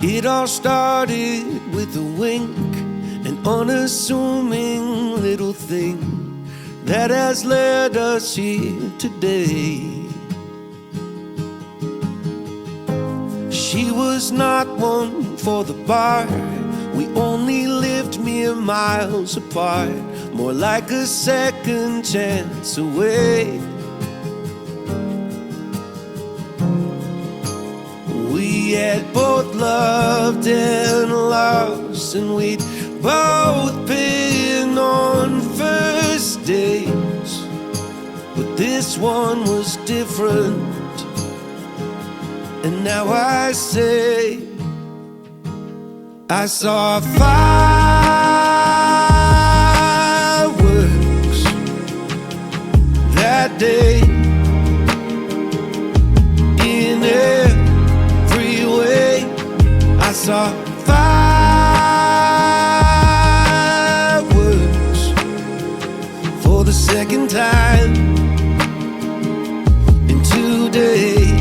It all started with a wink, an unassuming little thing that has led us here today. She was not one for the bar. We only lived mere miles apart, more like a second chance away. We had both loved and lost, and we'd both been on first dates, but this one was different. And now I say, I saw fireworks that day in every way. I saw fireworks for the second time in 2 days.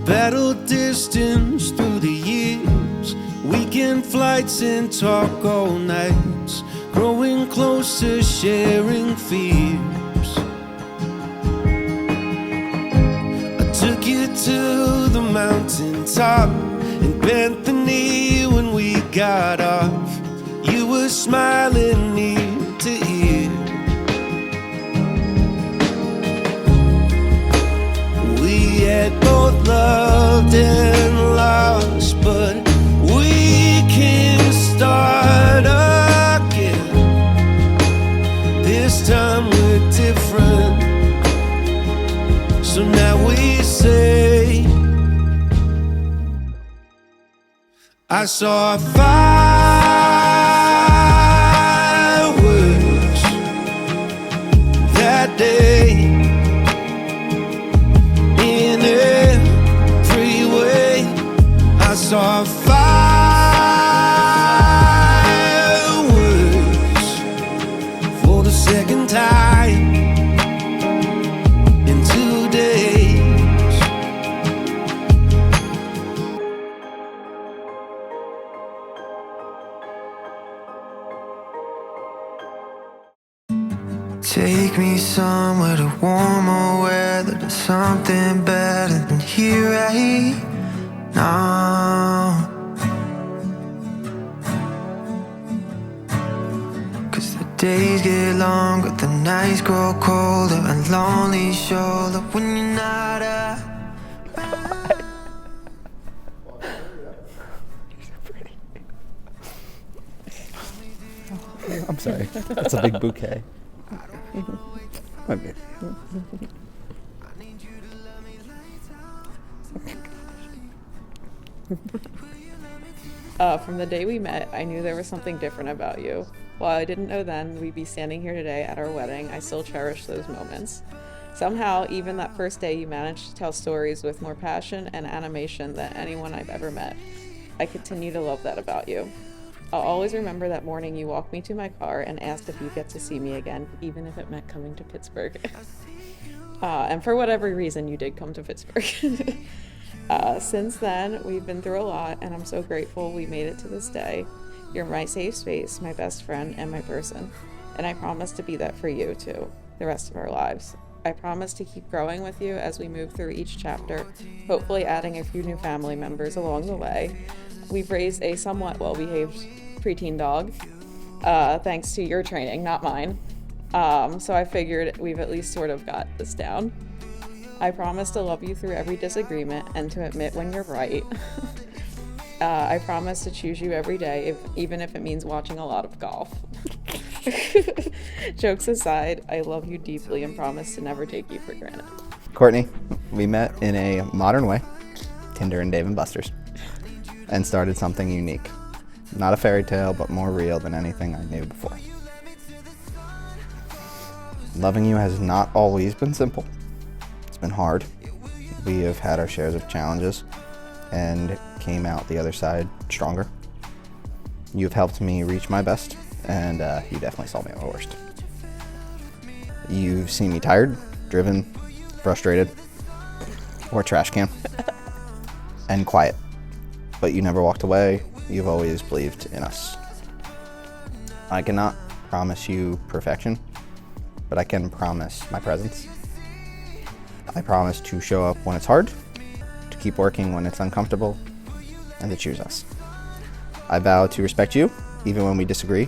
Battled distance through the years, weekend flights and talk all nights, growing closer, sharing fears. I took you to the mountaintop and bent the knee when we got off. You were smiling ear to ear. We had both loved and lost, but we can start again. This time we're different, so now we say, I saw fireworks that day in every way. I saw fireworks for the second time in 2 days. Take me somewhere to warmer weather, to something better than here right now. 'Cause the days get longer, the nights grow colder, and lonely shoulder when you're not around. I'm sorry. That's a big bouquet. Okay. From the day we met, I knew there was something different about you. While I didn't know then we'd be standing here today at our wedding, I still cherish those moments. Somehow, even that first day, you managed to tell stories with more passion and animation than anyone I've ever met. I continue to love that about you. I'll always remember that morning you walked me to my car and asked if you'd get to see me again, even if it meant coming to Pittsburgh. And for whatever reason, you did come to Pittsburgh. Since then, we've been through a lot, and I'm so grateful we made it to this day. You're my safe space, my best friend, and my person. And I promise to be that for you, too, the rest of our lives. I promise to keep growing with you as we move through each chapter, hopefully adding a few new family members along the way. We've raised a somewhat well-behaved preteen dog, thanks to your training, not mine. So I figured we've at least sort of got this down. I promise to love you through every disagreement and to admit when you're right. I promise to choose you every day, even if it means watching a lot of golf. Jokes aside, I love you deeply and promise to never take you for granted. Courtney, we met in a modern way, Tinder and Dave & Buster's, and started something unique. Not a fairy tale, but more real than anything I knew before. Loving you has not always been simple. It's been hard. We have had our shares of challenges and came out the other side stronger. You've helped me reach my best, and you definitely saw me at my worst. You've seen me tired, driven, frustrated, or trash can. And quiet. But you never walked away. You've always believed in us. I cannot promise you perfection, but I can promise my presence. I promise to show up when it's hard, to keep working when it's uncomfortable, and to choose us. I vow to respect you, even when we disagree,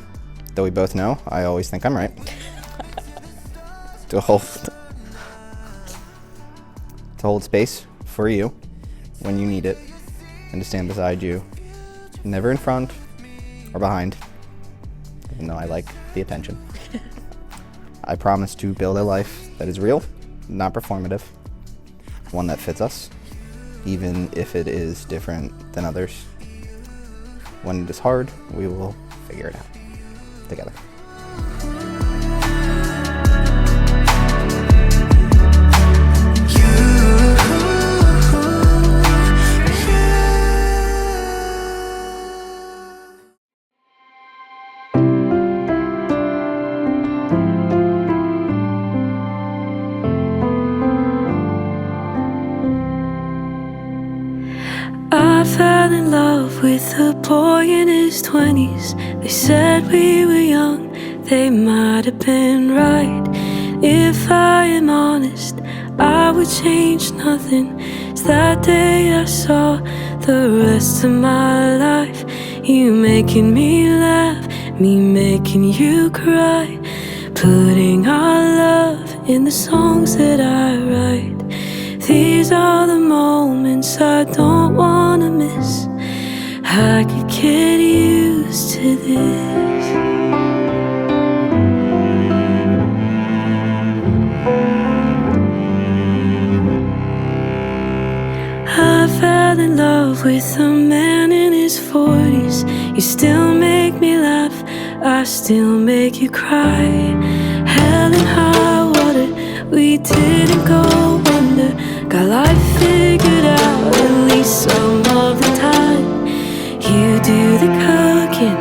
though we both know I always think I'm right. to hold space for you when you need it, and to stand beside you, never in front or behind, even though I like the attention. I promise to build a life that is real, not performative, one that fits us, even if it is different than others. When it is hard, we will figure it out together. I fell in love with a boy in his 20s. They said we were young, they might have been right. If I am honest, I would change nothing. It's that day I saw the rest of my life. You making me laugh, me making you cry, putting our love in the songs that I write. These are the moments I don't wanna miss. I could get used to this. I fell in love with a man in his 40s. You still make me laugh, I still make you cry. Hell and high water, we didn't go under. Got life figured out, at least some of the time. You do the cooking,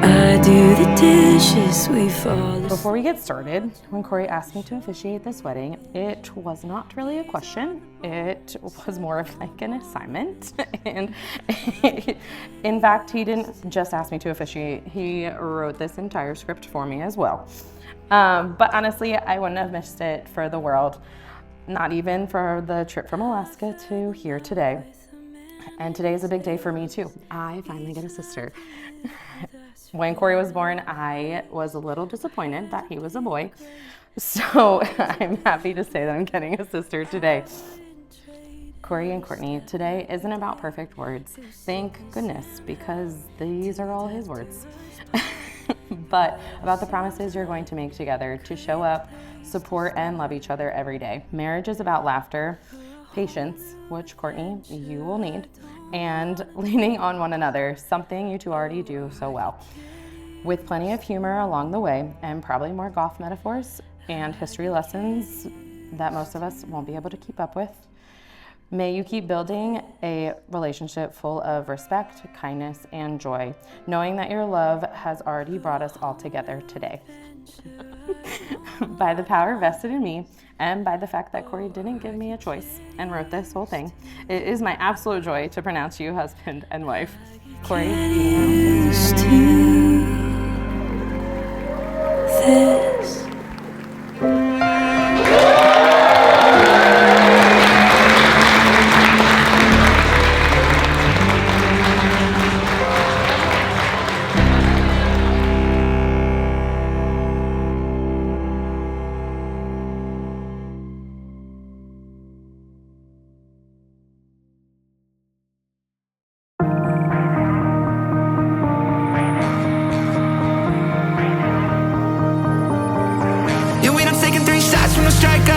I do the dishes, we fall asleep. Before we get started, when Cory asked me to officiate this wedding, it was not really a question. It was more of like an assignment. And in fact, he didn't just ask me to officiate, he wrote this entire script for me as well. But honestly, I wouldn't have missed it for the world. Not even for the trip from Alaska to here today. And today is a big day for me too. I finally get a sister. When Cory was born, I was a little disappointed that he was a boy. So I'm happy to say that I'm getting a sister today. Courtney and Courtney, today isn't about perfect words. Thank goodness, because these are all his words. But about the promises you're going to make together to show up, support, and love each other every day. Marriage is about laughter, patience, which Courtney, you will need, and leaning on one another, something you two already do so well. With plenty of humor along the way, and probably more golf metaphors and history lessons that most of us won't be able to keep up with. May you keep building a relationship full of respect, kindness, and joy, knowing that your love has already brought us all together today. By the power vested in me, and by the fact that Cory didn't give me a choice and wrote this whole thing, it is my absolute joy to pronounce you husband and wife. Cory, Used to this. Yeah, we done taken 3 shots from the striker.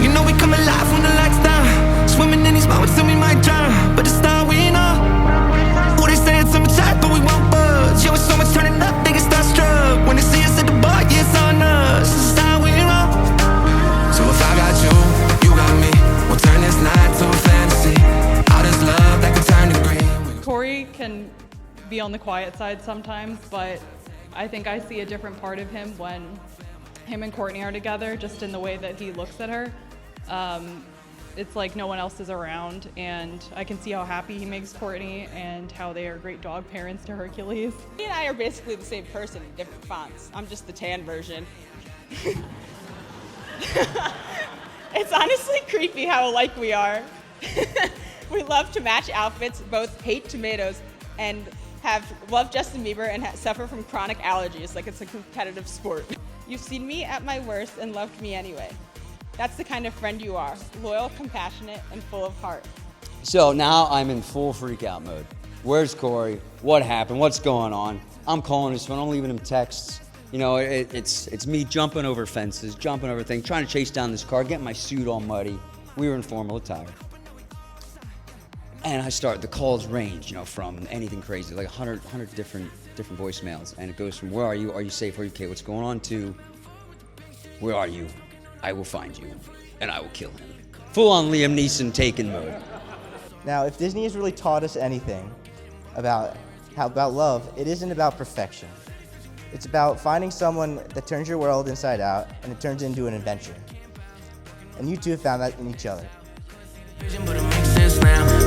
You know we come alive when the lights down. Swimming in these moments till we might drown. But it's all we know. Oh, they say it's so much hot, but we won't budge. Yeah, with so much turning up, they get starstruck. When they see us at the bar, yeah, it's on us. This is how we roll. So if I got you, you got me. We'll turn this night to a fantasy. All this love that could turn to green. Cory can be on the quiet side sometimes, but I think I see a different part of him when him and Courtney are together, just in the way that he looks at her. it's like no one else is around, and I can see how happy he makes Courtney and how they are great dog parents to Hercules. He and I are basically the same person in different fonts. I'm just the tan version. It's honestly creepy how alike we are. We love to match outfits, both hate tomatoes, and love Justin Bieber and suffer from chronic allergies like it's a competitive sport. You've seen me at my worst and loved me anyway. That's the kind of friend you are, loyal, compassionate, and full of heart. So now I'm in full freak out mode. Where's Cory? What happened? What's going on? I'm calling his phone, I'm leaving him texts. You know, it's me jumping over fences, jumping over things, trying to chase down this car, getting my suit all muddy. We were in formal attire. And the calls range, you know, from anything crazy, like 100 different voicemails. And it goes from, where are you? Are you safe? Are you okay? What's going on? To, where are you? I will find you, and I will kill him. Full on Liam Neeson Taken mode. Now, if Disney has really taught us anything about love, it isn't about perfection. It's about finding someone that turns your world inside out, and it turns into an adventure. And you two have found that in each other. But it makes sense now.